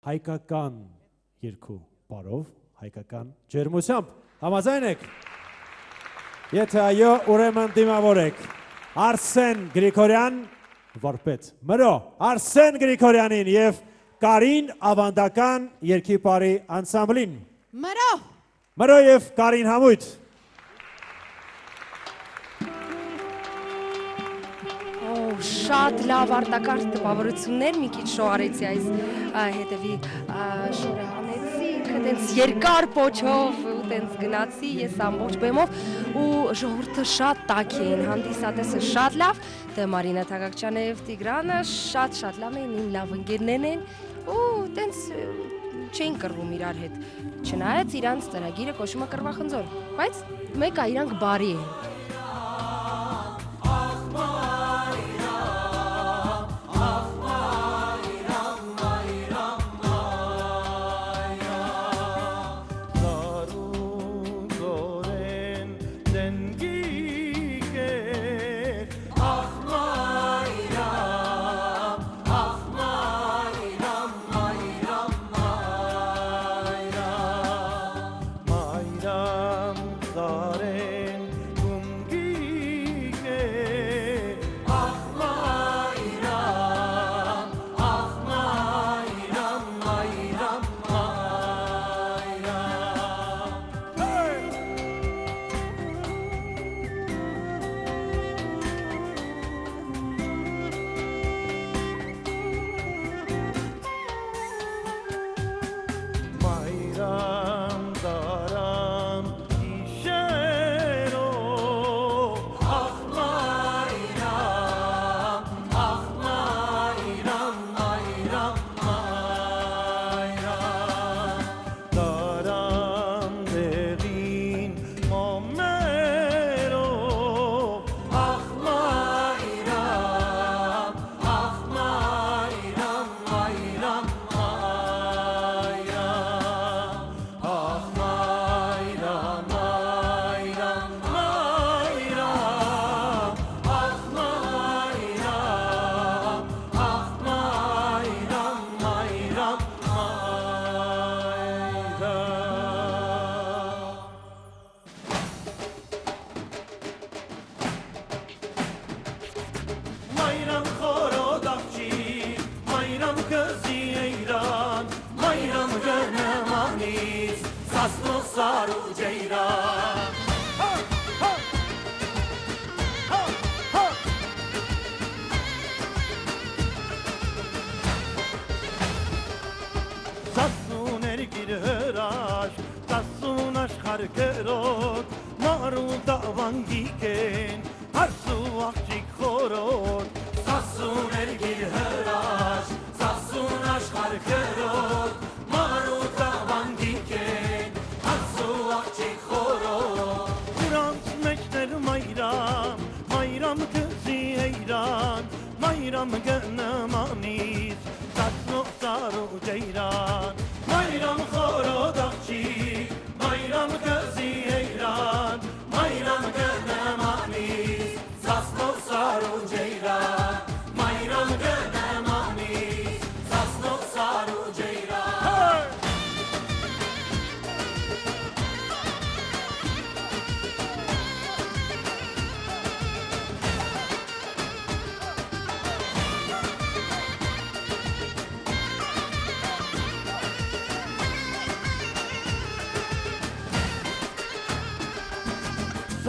հայկական երկու բարով, հայկական ջերմությամբ, համաձայն եք, եթե այո, ուրեմն դիմավոր եք, Արսեն Գրիգորյան, վարպետ, մրո, Արսեն Գրիգորյանին և Կարին ավանդական երկի պարի անսամբլին, մրո և Կարին համույթ, Շատ լավ արտակարգ տպավորություններ, մի քիչ շոհարեցի այս հետևի շորը հանեցի, տենց երկար պոչով ու տենց գնացի ես ամբողջ բեմով ու ժողովուրդը շատ տաք էին, հանդիսատեսը շատ լավ, դե Մարինա Թագակչյանը և Տիգրանը շատ լավ էին, իմ լավ ընկերներն են ու տենց չէին կռվում իրար հետ, չնայած իրանց ծրագիրը կոչվում է կռվախնձոր, բայց մեկը իրանք բարի են։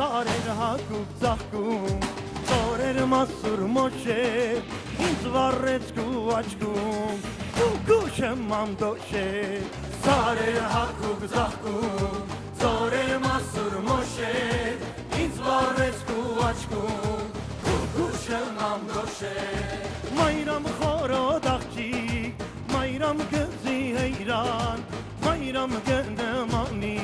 Zarեր հակուկ ծաղկում, ծորեր մասուր մոշեր, ինձ վարեցկու աչկում, ու գուշ եմ ամդոշեր, Zarեր հակուկ ծաղկում, ծորեր մասուր մոշեր, ինձ վարեցկու աչկում, ու գուշ եմ ամդոշեր, Մայրամ խորոդ աղջիկ, մայրամ գզի հեյրան, մայրամ գնմանի,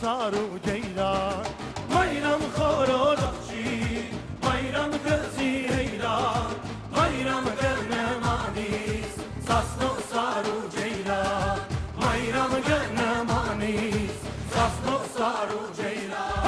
Սարու ջեյրան, մայրամ խորոդ աղջիկ, մայրամ գզի հեյրան, մայրամ գնմանիս, սասնո սարու ջեյրան, մայրամ գնմանիս, սասնո սարու ջեյրան,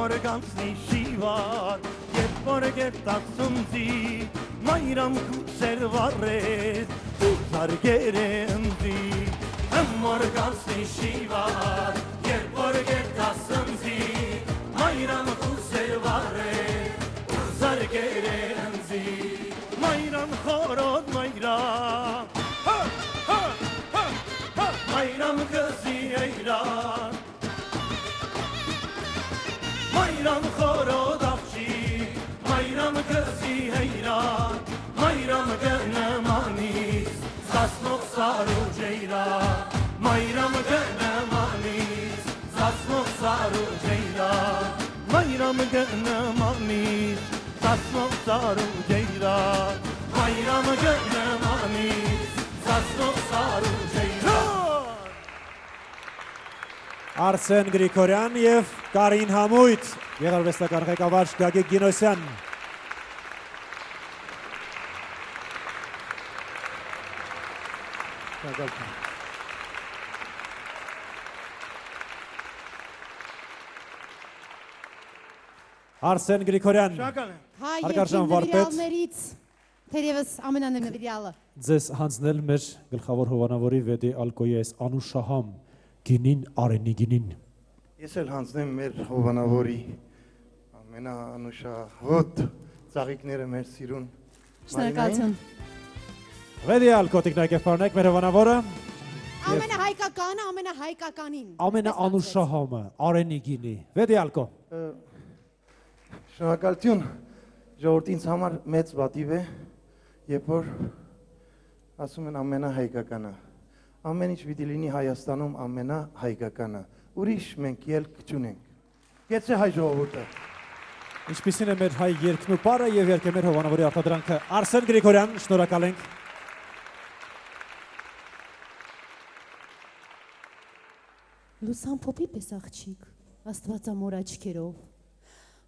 որ գանցնի շիվար, երբ որ գետացունձի, մայրամ կուսեր վառեց, ու զարգերենձի, որ գանցնի շիվար, երբ որ գետացունձի, մայրամ կուսեր վառեց, ու զարգերենձի, մայրամ խորոտ մայրամ, մայրամ կզի էյրան, Mayram xorod afçi, mayram kızı heyran, mayram gönemanis, zasnok saru ceyran, mayram gönemanis, zasnok saru ceyran, mayram gönemanis, zasnok saru ceyran, mayram gönemanis, zasnok saru ceyran. Արսեն Գրիգորյան եւ Կարին Համույթ, գեղարվեստական ղեկավար Գագիկ Գինոսյան։ Արսեն Գրիգորյան, Շնորհակալ եմ։ Հարգարժան վարպետ, նվիրյալներից թերևս ամենանվիրյալը։ ձեզ հանձնել մեր գլխավոր հովանավորի Վեդի Ալկոյի այս անուշահամ գինին, Արենի գինին։ Ես էլ հանձնեմ մեր հովանավորի ամենանուշահոտ ծաղիկները մեր սիրուն Շնորհակալություն։ Վեդի Ալկո տիկնայք եւ պարոնեք մեր հովանավորը, Ամենահայկականը, ամենահայկականին։ ամենաանուշահամը, Արենի գինի։ Վեդի Ալկո։ Շնորհակալություն ժողովրդի ինձ համար մեծ պատիվ է, երբ որ ասում են ամենահայկականը։ Ամեն ինչ պիտի լինի Հայաստանում ամենահայկականը։ Ուրիշ մենք ելք չունենք։ Գեցե հայ ժողովուրդը։ Ինչպիսին է մեր հայ երկն ու պարը եւ երկե մեր հովանավորի արտադրանքը Արսեն Գրիգորյան, շնորհակալ ենք։ Լուսան փոփի պես աղջիկ, աստվածամոր աչքերով։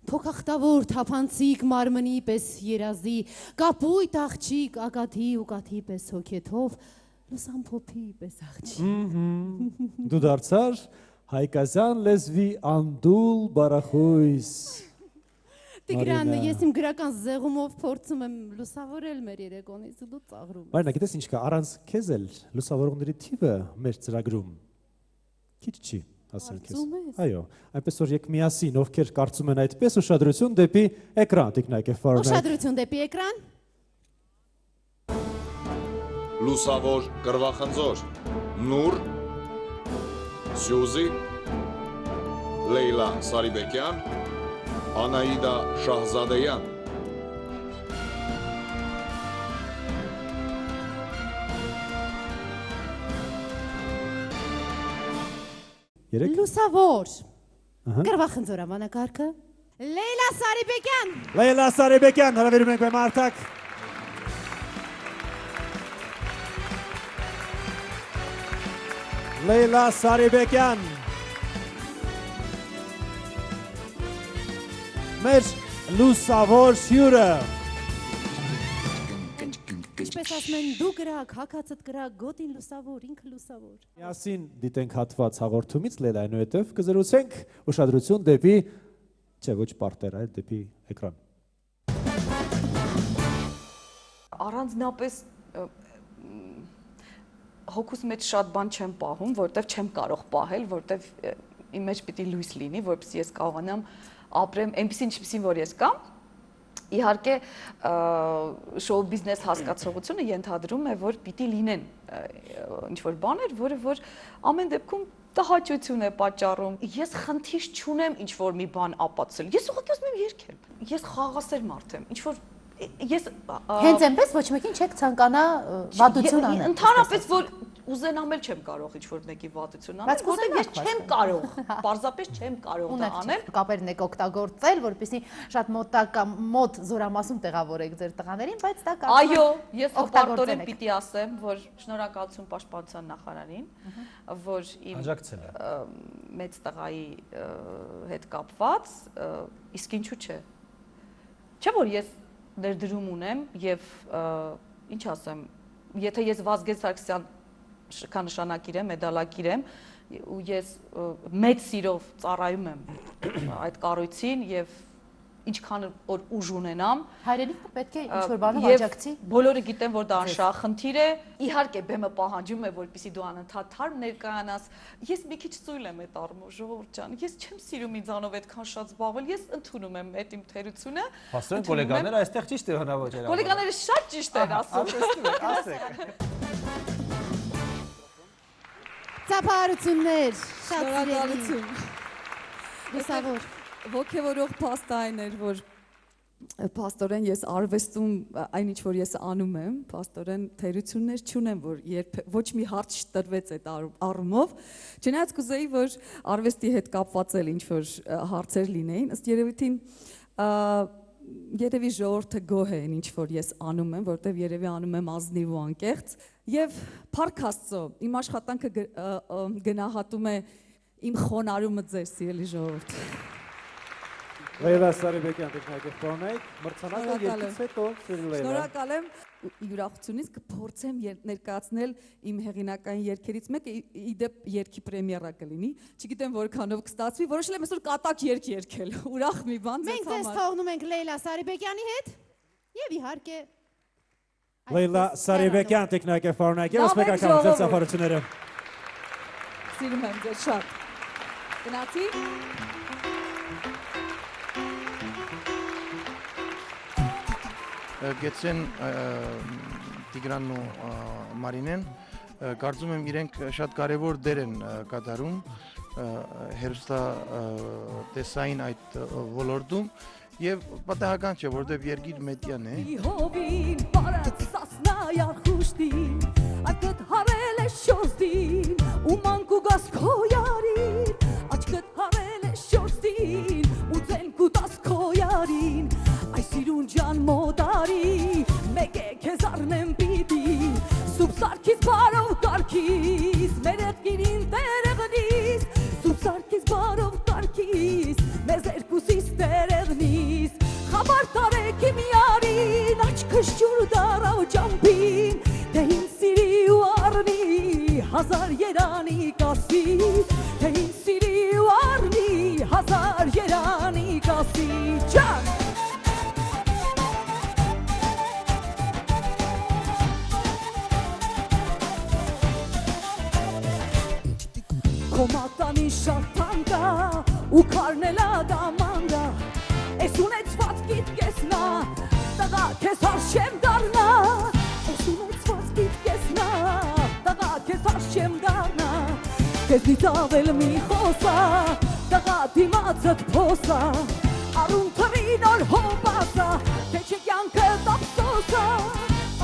Թոքախտավոր թափանցիկ մարմնի պես երազի, կապույտ աղջիկ, ակաթի ու կաթի պես հոգեթով, լուսան փոփի պես աղջիկ։ Դու դարձար հայկազյան լեզվի անդուլ բարախույս։ Տիգրան, Մարինա։ ես իմ գրական զեղումով փորձում եմ լուսավորել մեր երեկոնից ու դու ծաղրում ես։ Մարինա, գիտես ինչ կա, առանց քեզ էլ լուսավորողների թիվը մեր ծրագրում քիչ չի, ասենք քեզ։ Կարծում ես։ Այո, այնպես որ եկ միասին, ովքեր կարծում են այդպես, ուշադրություն դեպի էկրան, տիկնայք եւ պարոնայք։ Ուշադրություն դեպի էկրան։ Լուսավոր կրվախնձոր, Նուր, Սյուզի, Լեյլա Սարիբեկյան, Անահիդա Շահզադեյան։ Երեք։ Լուսավոր։ Ահա։ Գրվախնձոր ամանակարգը։ Լեյլա Սարիբեկյան։ Լեյլա Սարիբեկյան, հրավիրում ենք մեր արտակ։ Լեյլա Սարիբեկյան։ Մեր լուսավոր հյուրը։ Ինչպես ասում են, դու գրակ, հակացդ գրակ, գոտին լուսավոր, ինքը լուսավոր։ Միասին դիտենք հատված հաղորդումից Լեյլա, այնուհետև կզրուցենք ուշադրություն դեպի, չէ, ոչ պարտեր, այլ դեպի էկրան։ Առանձնապես հոգուս մեջ շատ բան չեմ պահում, որտեվ չեմ կարող պահել, որտեվ իմ մեջ պիտի լույս լինի, որպեսզի ես կարողանամ ապրեմ այնպեսին ինչպեսին որ ես կամ։ Իհարկե շոու բիզնես հասկացողությունը ենթադրում է, որ պիտի լինեն ինչ-որ բաներ, որը որ ամեն դեպքում տհաճություն է պատճառում։ Ես խնդիր չունեմ ինչ-որ մի բան ապացուցել։ Ես ուղղակի ուզում եմ երգել։ Ես խաղաղասեր մարդ եմ, ինչ-որ ես Հենց այնպես ոչ մեկին չեք ցանկանա վատություն անել։ Ընդհանրապես որ ուզենամ էլ չեմ կարող ինչ-որ մեկի վատություն անել, որտեղ ես չեմ կարող, պարզապես չեմ կարող դա անել։ Կապերն եք օգտագործել, որպեսզի շատ մոտ զորամասում տեղավորեք ձեր տղաներին, բայց դա կարող է։ Այո, ես օգտագործել հպարտորեն եք։ պիտի ասեմ, որ շնորհակալություն Պաշտպանության նախարարին, որ իմ Աջակցել է։ մեծ տղայի հետ կապված, իսկ ինչու՞ չէ։ Չէ՞ որ ես ներդրում ունեմ եւ ինչ ասեմ, եթե ես Վազգեն Սարգսյան շքանշանակիր եմ, մեդալակիր եմ, ու ես մեծ սիրով ծառայում եմ այդ կառույցին եւ ինչքան որ ուժ ունենամ Հայրենիքը պետք է ինչ-որ բանով եւ աջակցի։ բոլորը գիտեն որ դա անշահ խնդիր է իհարկե բեմը պահանջում է որպեսզի դու անընդհատ թարմ ներկայանաս ես մի քիչ ծույլ եմ այդ առումով ժողովուրդ ջան ես չեմ սիրում ինձանով այդքան շատ զբաղվել ես ընդունում եմ այդ իմ թերությունը Հասցրեն գոլեգաները այստեղ ճիշտ է հնաոճ էր գոլեգաները շատ ճիշտ են ասում ասեք Ծափահարություններ, շատ սիրելի։ Շնորհակալություն։ Լուսավոր։ Ոգևորող փաստ այն էր, որ փաստորեն ես արվեստում այն ինչ որ ես անում եմ, փաստորեն թերություններ չունեմ, որ ոչ մի հարց չտրվեց այդ առումով, չնայած կուզեի, որ արվեստի հետ կապված էլ ինչ որ հարցեր լինեին, ըստ երևույթին երևի ժողովուրդը գոհ է ինչ որ ես անում եմ, որտեվ երևի անում եմ ազնիվ ու անկեղծ, եւ Փառք Աստծո, իմ աշխատանքը գնահատում է իմ խոնարհումը ձեր սիրելի ժողովուրդ։ Լեյլա Սարիբեկյան տեխնիկական մրցանակը երկից հետո սիրելի Լեյլա Շնորհակալ եմ յուրախությունից կփորձեմ ներկայացնել իմ հեղինակային երգերից մեկը իդեպ երգի պրեմիերա կլինի չգիտեմ որքանով կստացվի որոշել եմ այսօր կատակ երգ երգել ուրախ մի բան ձեզ Մենք ձեզ թողնում ենք Լեյլա Սարիբեկյանի հետ եւ իհարկե Լեյլա Սարիբեկյան տեխնիկական եւ ասպեկական ձեր ծափարությունները Սիրում եմ ձեզ շատ Գնացի Գեցեն Տիգրանն ու Մարինեն կարծում եմ իրենք շատ կարևոր դեր են կատարում հերոստա տեսային այդ ոլորտում եւ պատահական չէ որովհետեւ Երգիր Մետյան է Հովին բարած սասնայար խուշտին Աչքդ հարել է շորստին ու մանկու գաս քոյարին Աչքդ հարել է շորստին ու ձենքու տաս քոյարին Այս իրուն ջան մոտարի մեկ է քեզ առնեմ պիտի Սուպ սարքիս բարով կարգիս մեր եղկինին տերեղնիս Սուպ սարքիս բարով կարգիս մեզ երկուսիս տերեղնիս Խաբար տարեք իմ յարին աչքս ջուր դարավ ջամփին Թե ինձ սիրի ու առնի հազար երանի կասի Թե ինձ սիրի ու առնի հազար երանի կասի Ջան Կոմատանի շարթանկա ու կարնելա դամանդա Ես ունեցված գիտկեսնա տղա քեզ հարշեմ դառնա Ես ունեցված գիտկեսնա տղա քեզ հարշեմ դառնա Քեզնից ավել մի խոսա տղա դիմացդ փոսա Արուն թռի նոր հոպասա թե չէ կյանքը տապսոսա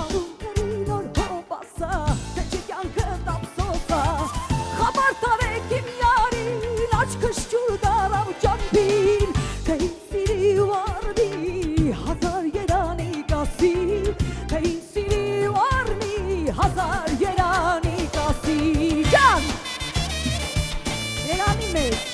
Արուն թռի նոր հոպասա թե չէ կյանքը տապսոսա Խաբար տարեք իմ յարին աչքս ջուր դարավ ջամփին Թե ինձ սիրի ու առնի հազար երանի կասի Թե ինձ սիրի ու առնի հազար երանի կասի Ջան Երանի մեծ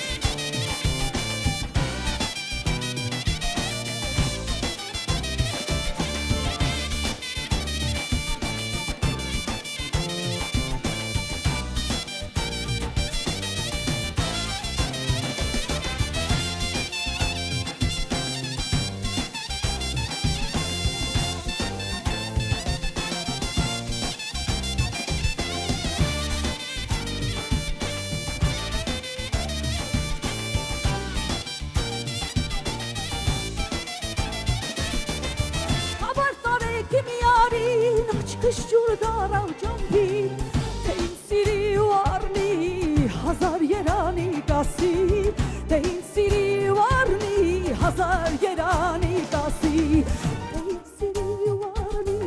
Կշջուր դարավ ջամփին Թե ինձ սիրի ու առնի հազար երանի կասի Թե ինձ սիրի ու առնի հազար երանի կասի Թե ինձ սիրի ու առնի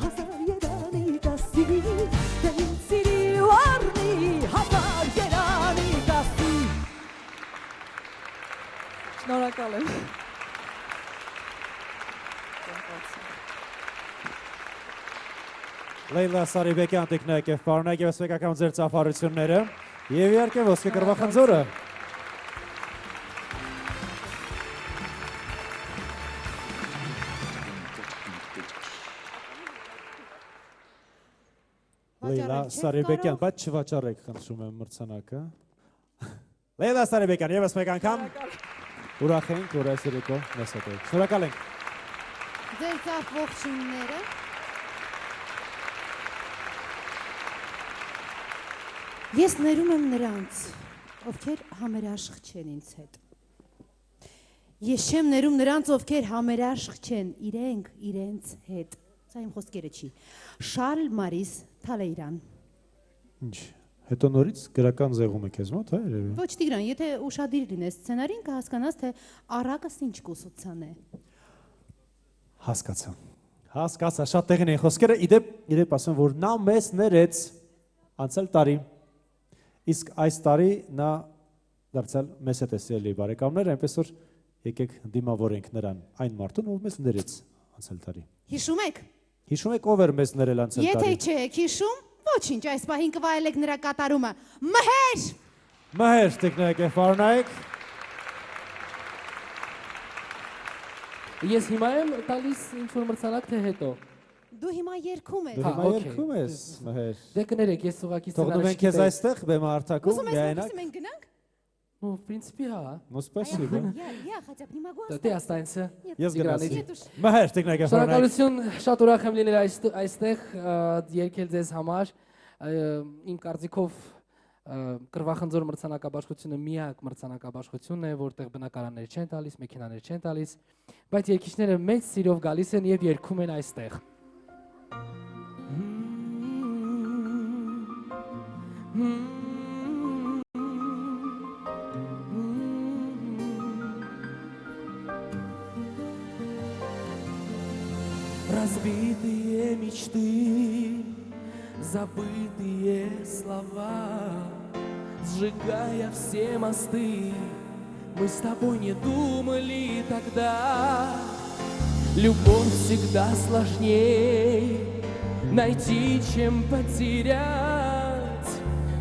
հազար երանի կասի Թե ինձ սիրի ու առնի հազար երանի կասի Շնորհակալ եմ Լեյլա Սարիբեկյան տեխնիկական եւ ասպեկական ձեր ծափարությունները եւ իհարկե ոսկե կրվախնձորը Լեյլա Սարիբեկյան, բայց չվաճառեք, խնդրում եմ մրցանակը։ Լեյլա Սարիբեկյան, եւս մեկ անգամ ուրախ ենք, որ այս երեկո մեզ հետ եք։ Շնորհակալ ենք։ Ձեր ծափ ողջույնները։ Ես ներում եմ նրանց, ովքեր համերաշխ չեն ինձ հետ։ Ես չեմ ներում նրանց, ովքեր համերաշխ չեն իրենց հետ։ Սա իմ խոսքերը չի։ Շարլ Մարիս Թալեյրան։ Ինչ, հետո նորից գրական զեղում է քեզ մոտ, հա, երևի։ Ոչ Տիգրան, եթե ուշադիր լինես սցենարին, կհասկանաս, թե առակս ինչ կուսուցան է։ Հասկացա, շատ տեղին են խոսքերը, իդեպ ասեմ, որ նա մեզ ներեց անցել տարի, իսկ այս տարի նա դարձյալ մեզ հետ է սիրելի բարեկամներ, այնպես որ եկեք դիմավորենք նրան այն մարդուն, ով մեզ ներեց անցել տարի։ Հիշում եք։ Հիշում եք ով էր մեզ ներել անցել Եթե տարի։ չեք հիշում, ոչինչ, այս պահին կվայելեք նրա կատարումը։ Մհեր, տեխնայք է պարոնայք։ Ես հիմա եմ տալիս ինչ-որ մրցանակ, թե հետո։ Դու հիմա երգում ես։ Դու հիմա օքեյ, երգում ես, Մհեր։ Դե կներեք, ես ուղղակի Թողնում ենք քեզ այստեղ, բեմը հարթակում, Ուզում ես միայնակ։ որպեսզի մենք գնանք։ Ну, в принципе, ահա։ Ну, спасибо։ Я хотя бы не могу Դե останься։ Ես գնացի։ Нет уж. Մհեր, տեխնայք է պարոնայք։ Շնորհակալություն, շատ ուրախ եմ լինել այստեղ երկել ձեզ համար։ Իմ կարծիքով կրվախնձոր մրցանակաբաշխությունը միակ մրցանակաբաշխությունն է, որտեղ բնակարաններ չեն տալիս, մեքենաներ չեն տալիս, բայց երգիչները մեծ սիրով գալիս են եւ երգում են այստեղ։ Разбитые мечты, забытые слова, сжигая все мосты, мы с тобой не думали тогда. Любовь всегда сложней найти, чем потерять,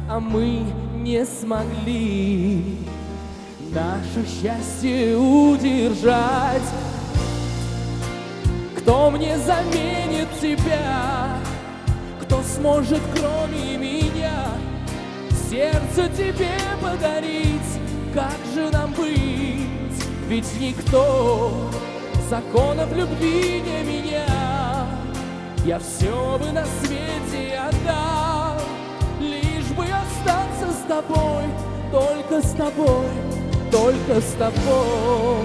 а мы не смогли наше счастье удержать. Кто мне заменит тебя? Кто сможет, кроме меня, сердце тебе подарить? Как же нам быть? Ведь никто законов любви не менял. Я все бы на свете отдал, лишь бы остаться с тобой, только с тобой, только с тобой.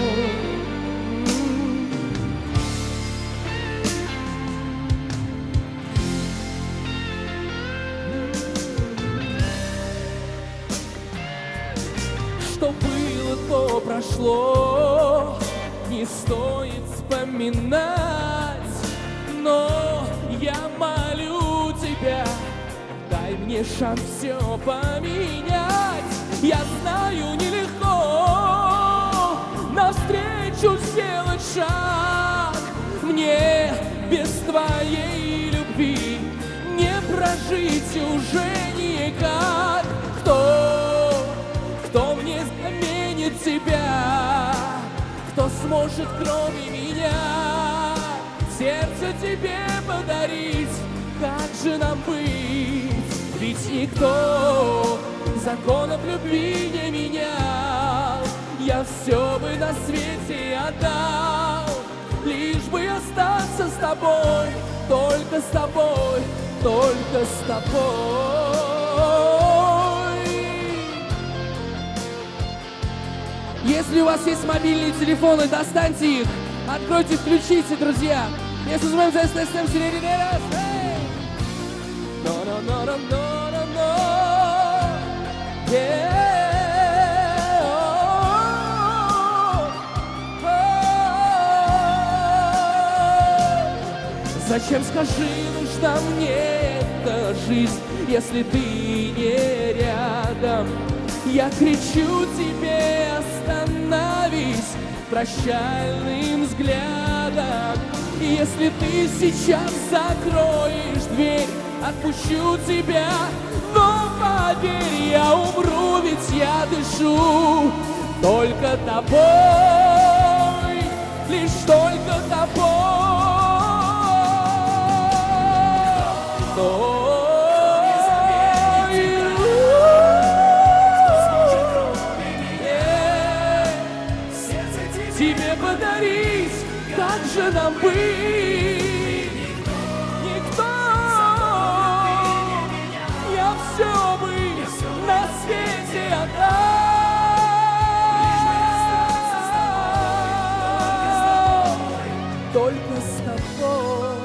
Что было, то прошло, не стоит вспоминать, но я молю тебя, дай мне шанс все поменять. Я знаю, нелегко навстречу сделать шаг, мне без твоей любви не прожить уже никак. Кто мне заменит тебя? Кто сможет, кроме меня, сердце тебе подарить? Как же нам быть? Ведь никто законов любви не менял. Я все бы на свете отдал, лишь бы остаться с тобой, только с тобой, только с тобой. Если у вас есть мобильные телефоны, достаньте их, откройте, включите, друзья. Если узнаем за СТСМ Синеринерас, Зачем, скажи, нужна мне эта жизнь, если ты не рядом? Я кричу тебе, остановись прощальным взглядом. И если ты сейчас закроешь дверь, отпущу тебя, но поверь, я умру, ведь я дышу только тобой, лишь только тобой. забыть никто. Я все бы на свете отдал, только с тобой.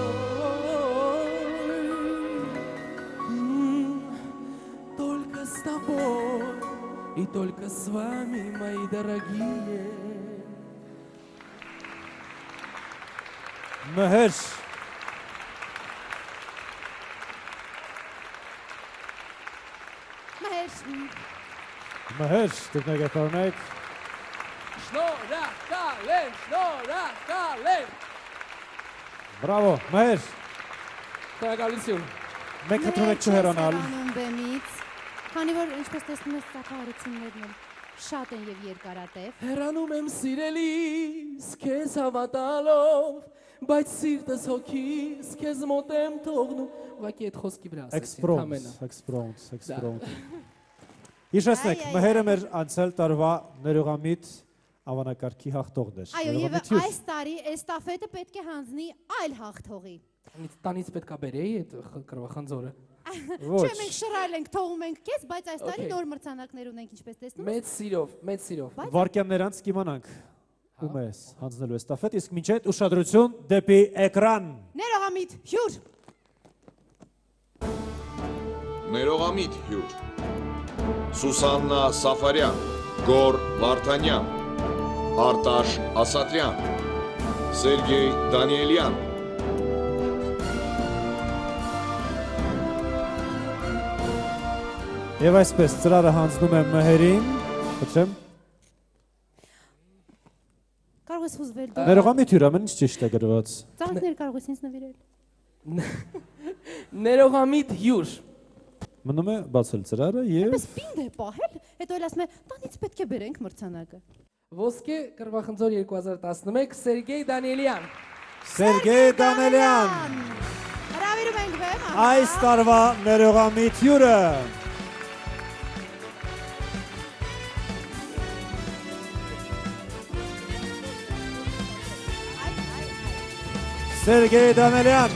Только с тобой и только с вами, мои дорогие. Մհեր Մհեր տեխնիկավորներ Շնորհակալ եմ։ Բրավո մհեր Շնորհակալություն։ Մենք խնդրում ենք չհեռանալ Հեռանում բեմից, քանի որ ինչպես տեսնում ես ծափահարություններն են շատ են եւ երկարատև։ Հեռանում եմ սիրելիս, քեզ հավատալով, բայց սիրտս հոգիս, քեզ մոտ եմ թողնում։ Ուղղակի այդ խոսքի վրա ասեցի Expront Հիշեցնեք, մհերը մեր անցյալ տարվա ներողամիտ ավանակարգի հաղթողն էր Այո, եւ այս տարի էստաֆետը պետք է հանձնի այլ հաղթողի։ Տանից պետք է բերեի այդ կրվախանձորը։ Չէ, մենք շռայլ ենք, թողում ենք քեզ, բայց այս տարի նոր մրցանակներ ունենք, ինչպես տեսնում եք։ Մեծ սիրով։ Վարկյաններ անց կիմանանք ում ես հանձնելու էստաֆետ, իսկ մինչ այդ ուշադրություն դեպի էկրան Ներողամիտ հյուր Ներողամիտ հյուր Սուսաննա Սաֆարյան, Գոր Վարդանյան, Արտաշ Ասատրյան, Սերգեյ Դանիելյան Եվ այսպես ծրարը հանձնում եմ մհերին Խնդրեմ Կարող ես հուզվել դու Ներողամիտ հյուր, ամեն ինչ ճիշտ է գրված Ծաղիկներ կարող ես ինձ նվիրել Ներողամիտ հյուր Մնում է բացել ծրարը և Պես պինդ է պահել, հետո էլ ասում է տանից պետք է բերենք մրցանակը Ոսկե կրվախնձոր 2011 Սերգեյ Դանիելյան Սերգեյ Դանիելյան Հրավիրում ենք բեմ Այս տարվա ներողամիտ հյուրը Սերգեյ Դանիելյան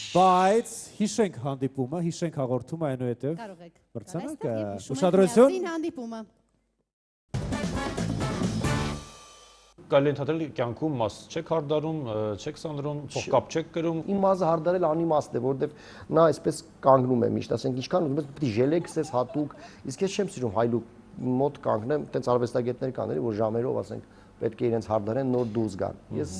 Բայց հիշենք հանդիպումը, հիշենք հաղորդումը այնուհետև Կարող եք մրցանակը ուշադրություն հանդիպումը Կարելի ընդհատել կյանքում մաս չեք հարդարում, չեք սանրում, փոխկապ չեք կրում։ Իմ մազը հարդարել անիմաստ է, որովհետև նա այսպես կանգնում է միշտ, ասենք ինչքան ուզում ես պետք է ժելե գցես հատուկ, իսկ ես չեմ սիրում հայլուկ մոտ կանգնեմ, տենց արվեստագետներ կան, որ ժամերով ասենք պետք է իրենց հարդարեն նոր դուրս գան։ Ես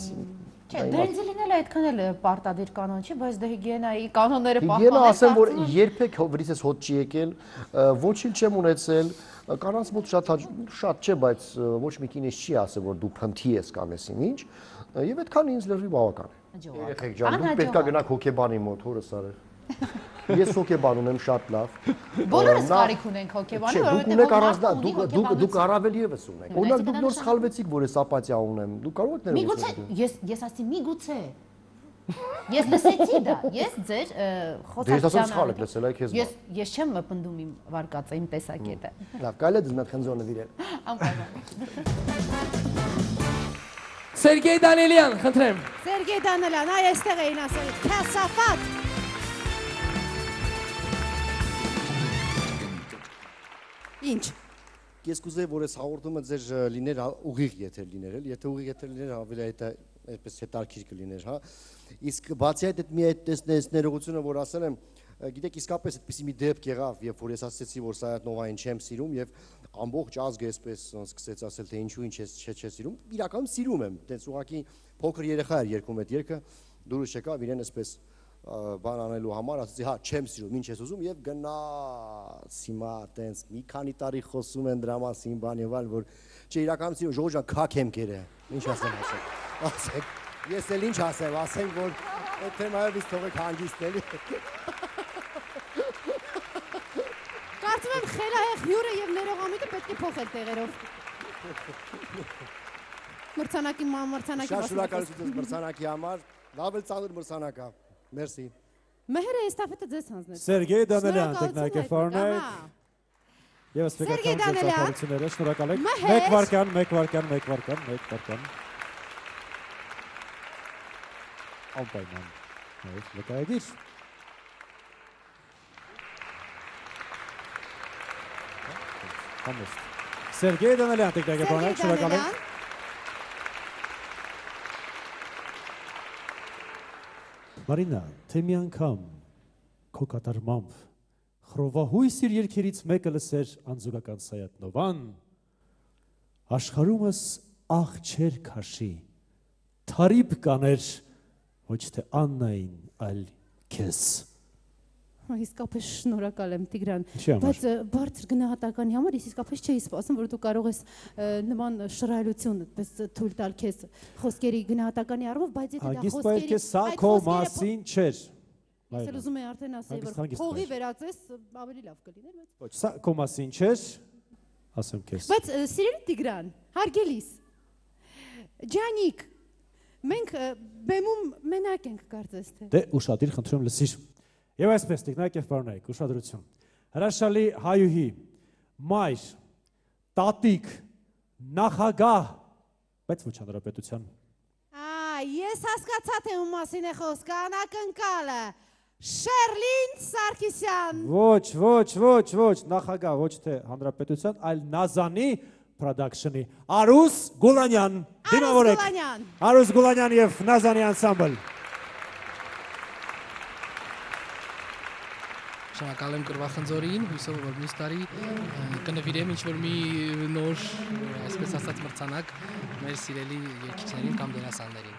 Չէ, դենձի լինելը այդքան էլ պարտադիր կանոն չի, բայց դե հիգիենայի կանոնները Հիգիենա ասեմ, որ երբեք վրիցս հոտ չի եկել, ոչինչ չեմ ունեցել, կանանց մոտ շատ չէ, բայց ոչ մի կին չի ասել, որ դու փնթի ես կամ եսին ինչ, եւ այդքան ինձ լրիվ բավական է։ Երեխեք ջան, դուք պետք է գնաք հոկեբանի մոտ, հորս արել։ Ես հոկեբան ունեմ շատ լավ։ Բոլորս կարիք ունենք հոկեբանի, որովհետեւ դուք առավել եւս ունեք։ Օրինակ դուք նոր սխալվեցիք, որ ես ապաթիա ունեմ։ Դուք կարող եք ներողություն։ Ես ասի միգուցե։ Ես լսեցի դա, ես ձեր խոսակցությանը։ Ես չեմ մպնդում իմ վարկածը, իմ տեսակետը։ Լավ, կարելի է դες մեծ խնձոր նվիրել։ Անպայման։ Սերգեյ Դանիելյան, խնդրեմ։ Սերգեյ Դանիելյան, այ այստեղ էին ասել, քասաֆատ։ Ինչ։ Ես կուզեի, որ ես հաղորդումը ձեր լիներ ուղիղ եթեր լիներ, եթե ուղիղ եթեր լիներ, ավելի այդպես հետարքիր կլիներ, հա։ Իսկ բացի այդ մի այդ ներողությունը, որ ասել եմ, գիտեք, իսկապես այդպիսի մի դեպք եղավ, երբ որ ես ասացի, որ Սայաթնովային չեմ սիրում եւ ամբողջ ազգը այսպես սկսեց ասել, թե ինչու ինչ չէ սիրում, իրականում սիրում եմ, տենց ուղղակի փոքր երեխա էր երգում այդ երգը, դուրս եկավ իրեն այսպես բան անելու համար, ասացի, հա, չեմ սիրում, ինչ ես ուզում եւ գնաց հիմա տենց մի քանի տարի խոսում են դրա մասին, բան եւ այլ, որ չէ, իրականում սիրում, ժողովուրդ ջան, քակ եմ կերե, ինչ ասեմ, ասեք, ես էլ ինչ ասեմ, ասենք, որ այդ թեմայով իսկ թողեք հանգիստ էլի։ Կարծում եմ խելահեղ հյուրը եւ ներողամիտը պետք է փոխել տեղերով։ Մրցանակի Շատ շնորհակալություն մրցանակի համար, լավ էլ ծանր մրցանակ է։ Մերսի։ Մհերը էստաֆետը ձեզ հանձնեց։ Սերգեյ Դանիելյան, տեխնիկավորներ։ Եվս պետական ծառայությունները, շնորհակալ եք։ Մեկ վարկյան։ Անպայման։ Վկայագիր։ Համեստ։ Սերգեյ Դանելյան, տիկնագետանակ, շնորհակալ եմ։ Մարինա, թե մի անգամ քո կատարմամբ խռովահույս իր երգերից մեկը լսեր անձուկական Սայաթնովան, աշխարհումս աղ չեր քաշի, թարիբ կաներ ոչ թե Աննային, այլ քեզ։ Իսկապես շնորհակալ եմ Տիգրան, Ինչի համար։ բայց բարձր գնահատականի համար ես իսկապես չէի սպասում, որ դու կարող ես նման շռայլություն այդպես թույլ տալ քեզ խոսքերի գնահատականի առումով, բայց եթե դա Հագիստ բայց քեզ սա քո մասին չէր։ Ես էլ ուզում եմ արդեն ասել, որ Հագիստ փողի բայց։ վերածես ավելի լավ կլիներ, բայց Ոչ, սա քո մասին չէր, ասեմ քեզ։ Բայց սիրելի Տիգրան, հարգելիս, ջանիկ, մենք բեմում մենակ ենք կարծես թե։ Դե ուշադիր խնդրում լսիր։ Եվ այսպես տիկնայք եւ պարոնայք, ուշադրություն։ Հրաշալի հայուհի, մայր, տատիկ, նախագահ, բայց ոչ հանրապետության։ Ես հասկացա թե ում մասին է խոսքը, անակնկալը։ Շերլին Սարգսյան։ Ոչ, նախագահ, ոչ թե հանրապետության, այլ Նազանի production-ի Արուս Գուլանյան։ Դիմավորեք։ Արուս Գուլանյան եւ Նազանի անսամբլ։ Շնորհակալ եմ Կրվախնձորին, հույսով որ մյուս տարի կնվիրեմ ինչ-որ մի նոր, այսպես ասած, մրցանակ մեր սիրելի երգիչներին կամ դերասաններին։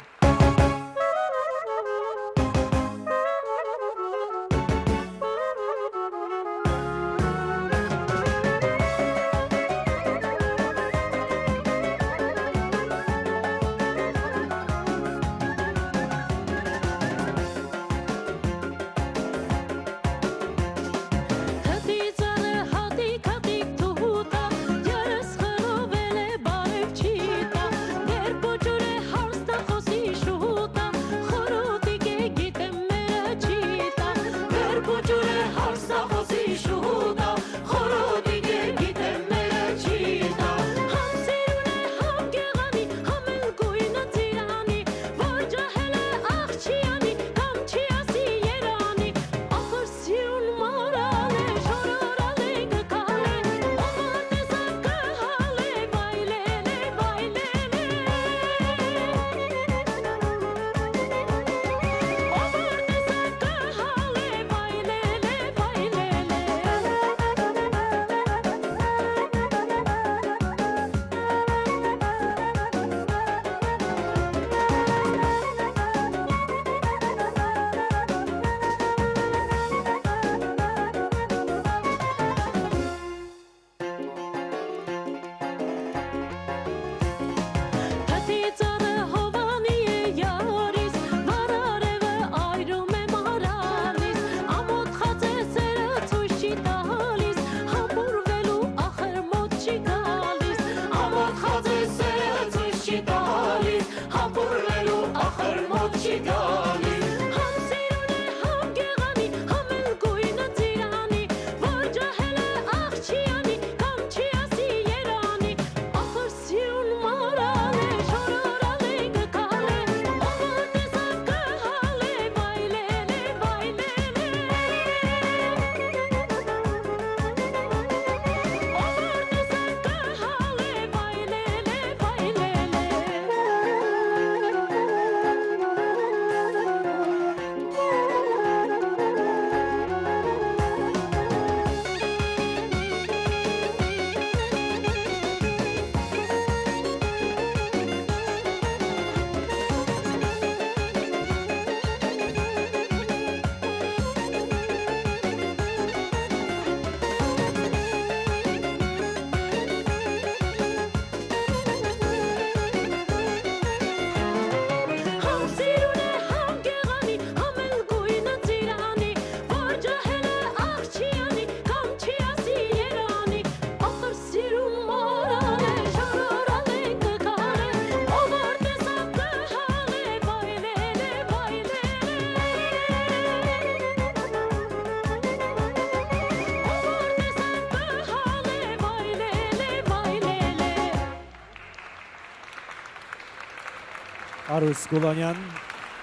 Արուս Գուլանյան,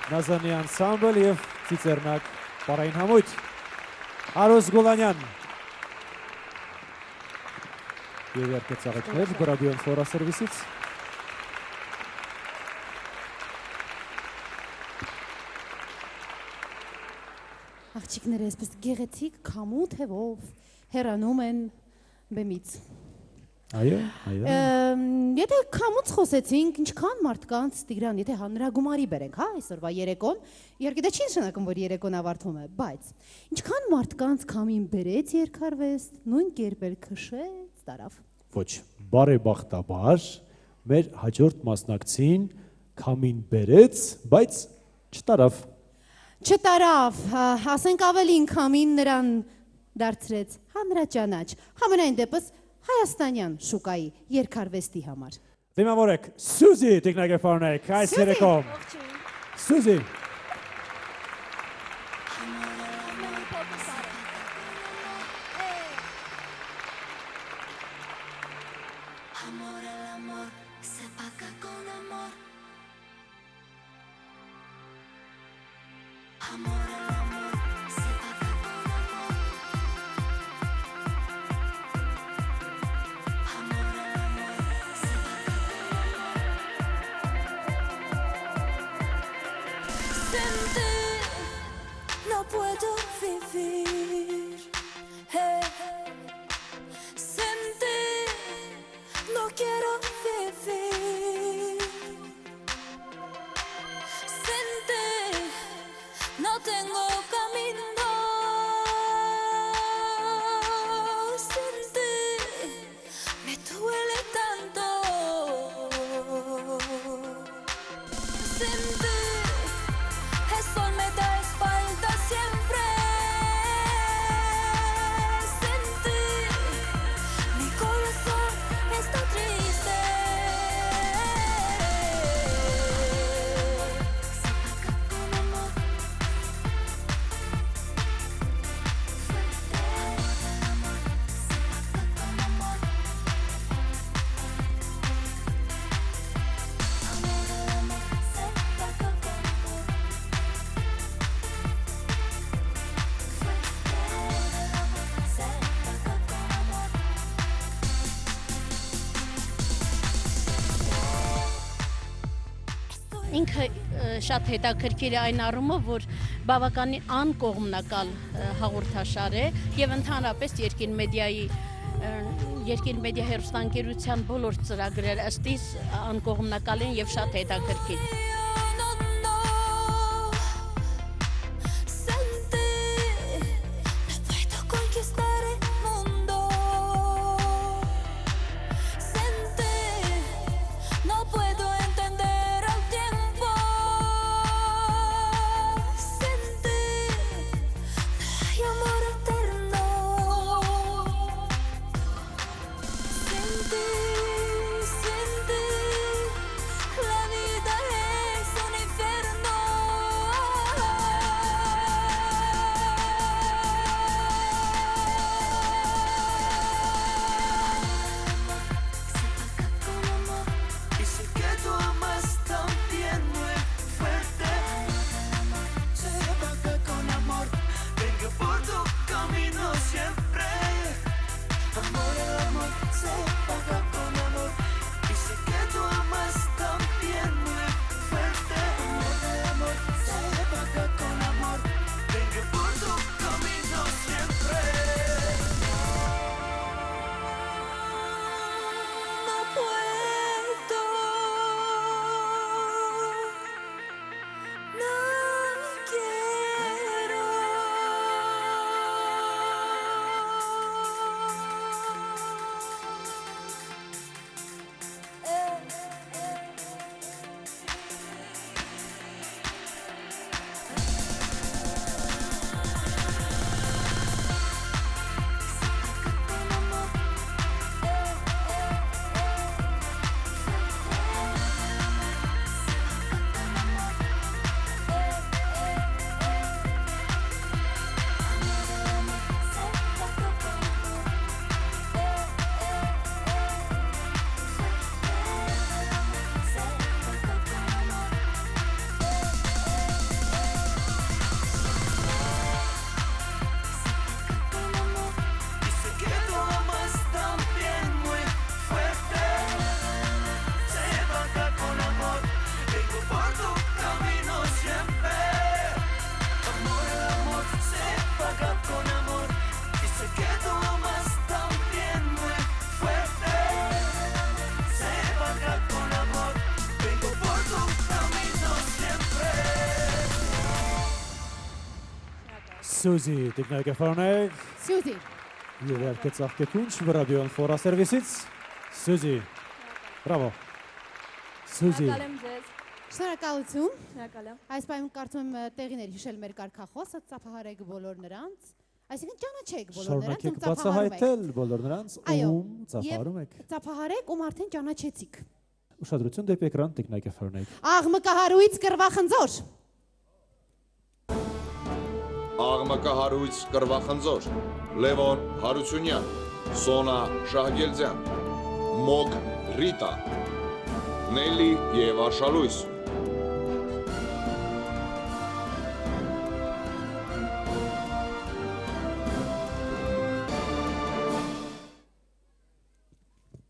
Նազանի անսամբլ եւ Ծիծեռնակ պարային համույթ։ Արոս Գոլանյան։ Եվ երկու ծաղիկներ Բրաբիոն ֆլորասերվիսից։ Աղջիկները այսպես գեղեցիկ քամու թևով հեռանում են բեմից։ Այո։ Եթե քամուց խոսեցինք, ինչքան մարդկանց Տիգրան, եթե հանրագումարի բերենք, հա, այսօրվա երեկոն, իհարկե դա չի նշանակում, որ երեկոն ավարտվում է, բայց ինչքան մարդկանց քամին բերեց երկարվեստ, նույն կերպ էլ քշեց, տարավ։ Ոչ, բարեբախտաբար մեր հաջորդ մասնակցին քամին բերեց, բայց չտարավ։ Չտարավ, ասենք ավելին քամին նրան դարձրեց հանրաճանաչ, համենայն դեպս Հայաստանյան շուկայի երկարվեստի համար։ Դիմավորեք Սուզի տիկնագեֆարնեք այս երեկոմ։ Սուզի։ No puedo vivir, hey. Sin ti no quiero vivir. Sin ti no tengo camino. Sin ti me duele tanto. Sin ti el sol me da espalda siempre. Sin ti mi corazón está triste. Se paga con amor. Ինքը շատ հետաքրքիր է այն առումով, որ բավականին անկողմնակալ հաղորդաշար է եւ ընդհանրապես երկիր մեդիա հեռուստաընկերության բոլոր ծրագրերը ըստիս անկողմնակալ են եւ շատ հետաքրքիր։ Sin ti, la vida es Սյուզի տիկնակեֆարնեք Սյուզի Եվ երկե ծաղկեքունչ վրաբիոն ֆորա սերվիսից Սյուզի Բրավո Սյուզի Շնորհակալություն Շնորհակալ եմ։ Այս պայմում կարծում եմ տեղիներ հիշել մեր կարգախոսը ծափահարեք բոլոր նրանց Այսինքն ճանաչեք բոլոր նրանց Շարունակեք բացահայտել բոլոր նրանց ում ծափահարում եք Ծափահարեք ում արդեն ճանաչեցիք Ուշադրություն դեպի էկրան տիկնակեֆարնեք Աղմկահարույց կռվախնձոր Աղմկահարույց կռվախնձոր Լևոն Հարությունյան Սոնա Շահգելձյան Մոգ Ռիտա Նելի եւ Արշալույս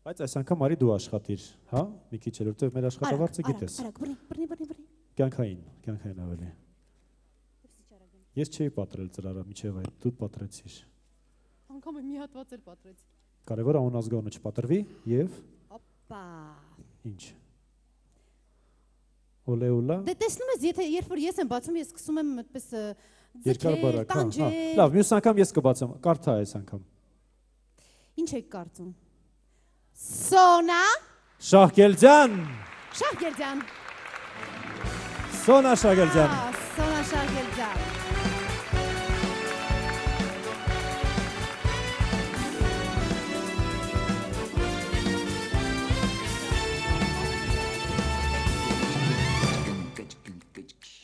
Բայց այս անգամ արի դու աշխատիր, հա? Մի քիչ էլ որտեղ մեր աշխատավարձը գիտես։ Բռնի Կյանքային ավելի։ Ես չէի պատրել ծրարը, միջև այդ դու պատրեցիր։ Անգամ մի հատված էր պատրեցի։ Կարևոր է անազգանունը չպատրվի եւ Օպա։ ինչ։ Օլեուլա։ Դե տեսնում ես, եթե երբ որ ես եմ բացում, ես սկսում եմ այդպես Երկար բարակ, հա։ Լավ, մյուս անգամ ես կբացեմ, կարդա այս անգամ։ Ինչ եք կարծում։ Սոնա Շահգելձյան։ Շահգելձյան։ Սոնա Շահգելձյան։ Սոնա Շահգելձյան։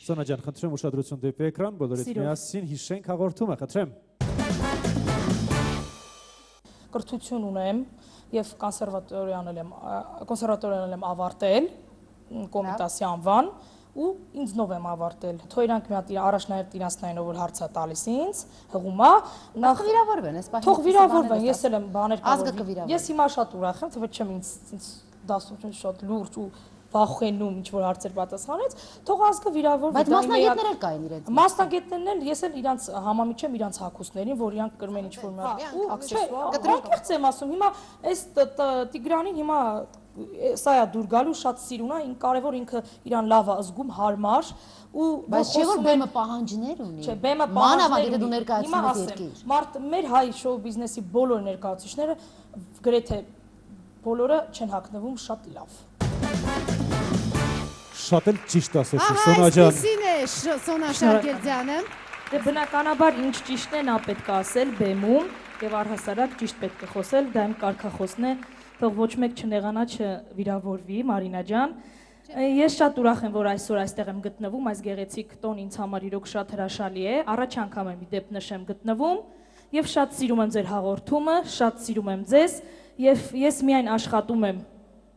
Սոնա ջան, խնդրեմ ուշադրություն դեպի էկրան, բոլորից միասին հիշենք հաղորդումը, խնդրեմ։ Կրթություն ունեմ եւ կոնսերվատորիան եմ ավարտել, կոմիտասի անվան ու ինձ նով եմ ավարտել։ Թո իրանք մի հատ առաջնահերթ իրանցնայինով որ հարցա տալիս ինձ, հղումա, նախ վիրավորվեն, այս պահին։ Թող վիրավորվեն, ես էլ եմ բաներ ազգը կվիրավորվի։ Ես հիմա շատ ուրախ եմ, թվը չեմ ինձ դասություն շատ լուրջ ու վախենում ինչ որ հարցեր պատասխանեց, թող ազգը վիրավորվի։ Բայց մասնագետներ էլ կային իրենց։ Մասնագետներն էլ ես էլ իրանց համամիջեմ իրանց հակուսներին, որ իրանք կրմեն ինչ որ մի ակսեսուար։ եմ ասում, հիմա այս Տիգրանին հիմա սա է դուր գալու շատ սիրուն է, կարևոր ինքը իրան լավ է զգում, հարմար ու բայց չէ որ բեմը պահանջներ ունի։ Չէ, բեմը մանավանդ դու ներկայացնում ես երկիր։ Մարդ մեր հայ շոու բիզնեսի բոլոր ներկայացուցիչները գրեթե բոլորը չեն հագնվում շատ լավ։ Շատ էլ ճիշտ ասեցի, Սոնա ջան։ Այսպեսին է Սոնա Շահգելձյանը։ Դե բնականաբար ինչ ճիշտն է նա պետք է ասել բեմում եւ առհասարակ ճիշտ պետք է խոսել, դա իմ կարգախոսն է, թող ոչ մեկ չնեղանա չվիրավորվի, Մարինա ջան։ Ես շատ ուրախ եմ, որ այսօր այստեղ եմ գտնվում, այս գեղեցիկ տոն ինձ համար իրոք շատ հրաշալի է, առաջ անգամ եմ ի դեպ նշեմ գտնվում եւ շատ սիրում եմ ձեր հաղորդումը, շատ սիրում եմ ձեզ եւ ես միայն աշխատում եմ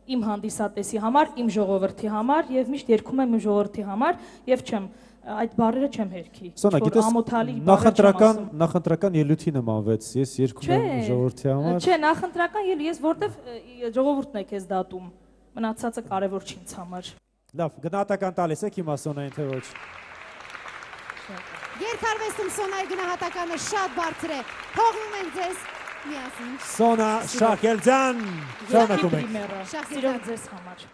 իմ հանդիսատեսի համար, իմ ժողովրդի համար եւ միշտ երգում եմ իմ ժողովրդի համար եւ չեմ այդ բառերը չեմ հերքի։ Սոնա, գիտես, նախընտրական ելույթի նմանվեց, ես երգում եմ ժողովրդի համար։ Չէ, նախընտրական ելույթ, ես որտեվ ժողովուրդն է քեզ դատում, մնացածը կարևոր չի ինձ համար։ Լավ, գնահատական տալիս եք հիմա Սոնային թե ոչ։ Երկարվեստում Սոնայի գնահատականը շատ բարձր է։ Թողնում ենք ձեզ միասին։ Սոնա Շահգելձյան, շարունակում ենք։ Սիրով ձեզ համար։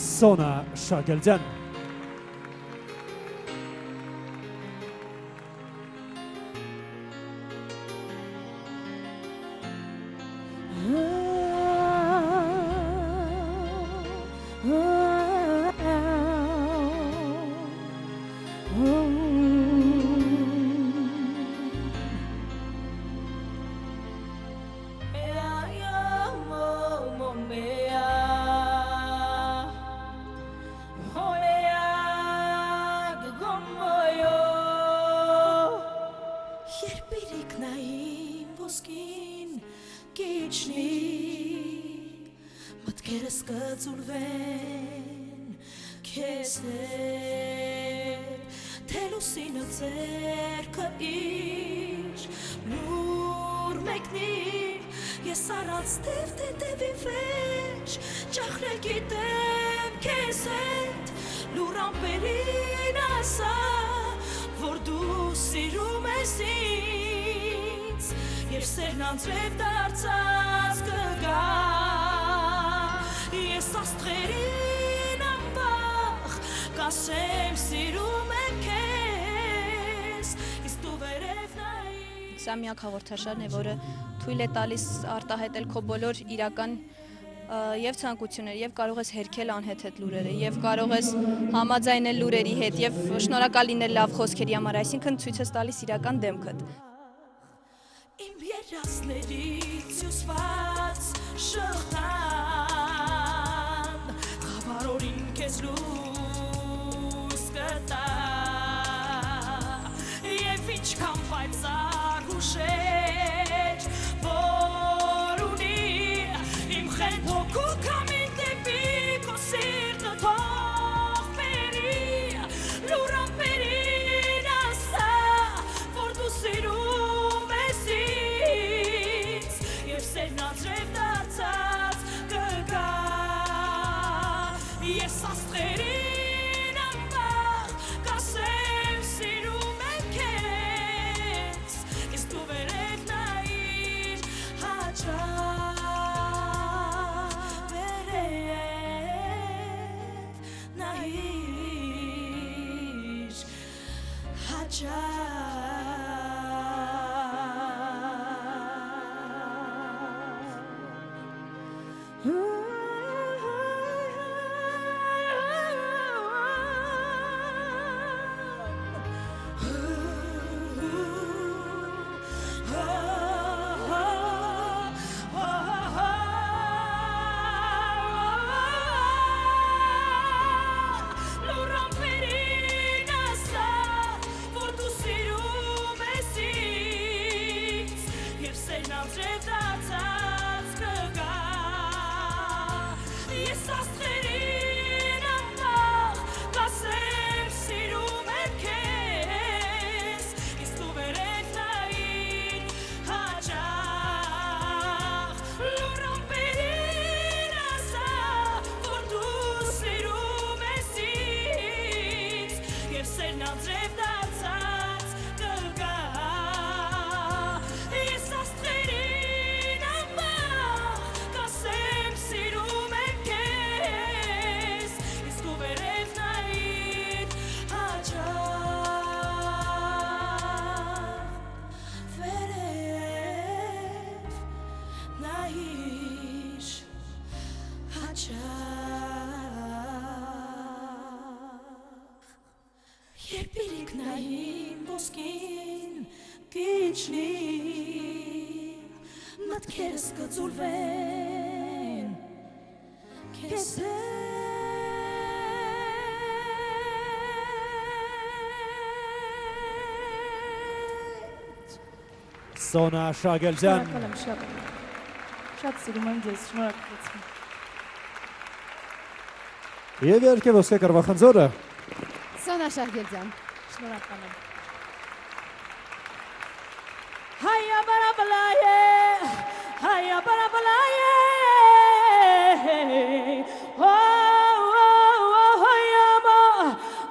Սոնա Շահգելձյան։ Կասեմ սիրում եմ Սա միակ հաղորդաշարն է, որը թույլ է տալիս արտահայտել քո բոլոր իրական եւ ցանկությունները, եւ կարող ես հերքել անհեթեթ լուրերը, եւ կարող ես համաձայնել լուրերի հետ, եւ շնորհակալ լինել լավ խոսքերի համար, այսինքն ցույց ես տալիս իրական դեմքդ։ Իմ երազներից հյուսված շղթան, խավարորին քեզ լույս կտա, եւ ինչքան պայծառ ուշեր, որ ունի իմ խենթ հոգու կամին դեպի քո սիրտը թող բերի, լուրապերին ասա, որ դու սիրում ես ինձ, եւ սերն անձրև դարձած կգա, ես աստղերին ամբաղ կասեմ սիրում եմ քեզ, ես դու վերև նայիր հաճախ, վերև նայիր հաճախ։ Լուրամպերին ասա, որ դու սիրում ես ինձ, եւ սերն անձրև դարձած կգա, ես աստղերին ամբաղ կասեմ սիրում եմ քեզ, ես դու վերև նայիր հաճախ, լուրամպերին ասա, որ դու սիրում ես ինձ, եւ սերն անձրև դարձած կգա, ես աստղերին ամբաղ կասեմ սիրում եմ քեզ, ես դու վերև նայիր հաճախ, վերև նայիր հաճախ, երբ իրիք նային ոսկին կիջնի, մտքերս կծուլվեն քեզ հետ։ Սոնա Շագելյան։ Շնորհակալ եմ շատ։ Շատ սիրում եմ ձեզ, շնորհակալություն։ Եվ երկե ոսկե կռվախնձորը։ Սոնա Շահգելյան։ Շնորհակալ եմ։ Հայա բարաբլայե, հայա բարաբլայե,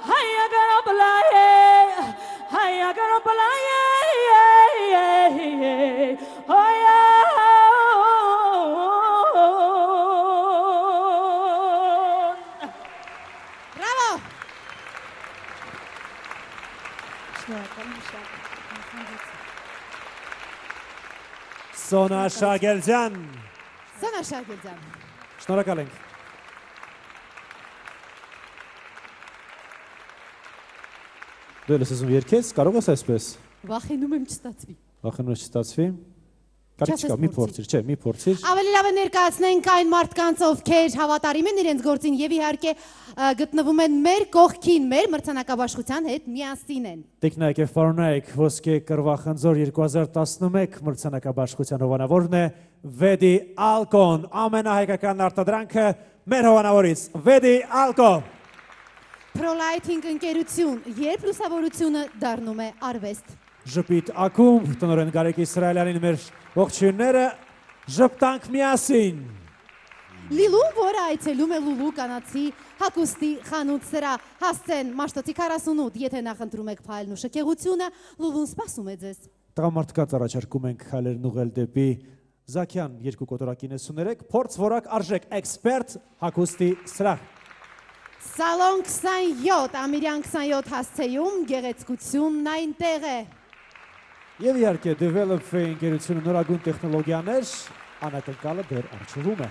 հայա բարաբլայե, հայա բարաբլայե, հայա Բրավո։ Շնորհակալ եմ շատ։ Սոնա Շագելյան։ Սոնա Շահգելյան։ Շնորհակալ ենք։ Դու ես ուզում երկես, կարող ես այսպես։ Վախենում եմ չստացվի։ Վախենում ես չստացվի։ Կարիք չկա, մի փորձիր, չէ, մի փորձիր։ Ավելի լավ է ներկայացնենք այն մարդկանց, ովքեր հավատարիմ են իրենց գործին եւ իհարկե գտնվում են մեր կողքին, մեր մրցանակաբաշխության հետ միասին են։ Տիկնայք եւ պարոնայք, ոսկե կռվախնձոր 2011 մրցանակաբաշխության հովանավորն է Վեդի Ալկոն, ամենահայկական արտադրանքը մեր հովանավորից Վեդի Ալկո։ Pro-lighting ընկերություն, երբ լուսավորությունը դառնում է արվեստ։ Ժպիտ ակումբ, տնօրեն Գարեկ Իսրայելյանին մեր ողջույնները, ժպտանք միասին։ Լիլուն, որը այցելում է Լուլու կանացի հագուստի խանութ սրա, հասցեն Մաշտոցի 48, եթե նախընտրում եք փայլն ու շքեղությունը, Լուլուն սպասում է ձեզ։ Տղամարդկաց առաջարկում ենք քայլերն ուղղել դեպի Զաքյան 2 կոտորակ 93, փորձ որակ արժեք էքսպերտ հագուստի սրահ։ Սալոն 27, ամիրյան 27 հասցեում գեղեցկությունն այնտեղ է։ Եվ իհարկե Develop-ը ընկերությունը նորագույն տեխնոլոգիաներ անակնկալը դեռ արժևում է։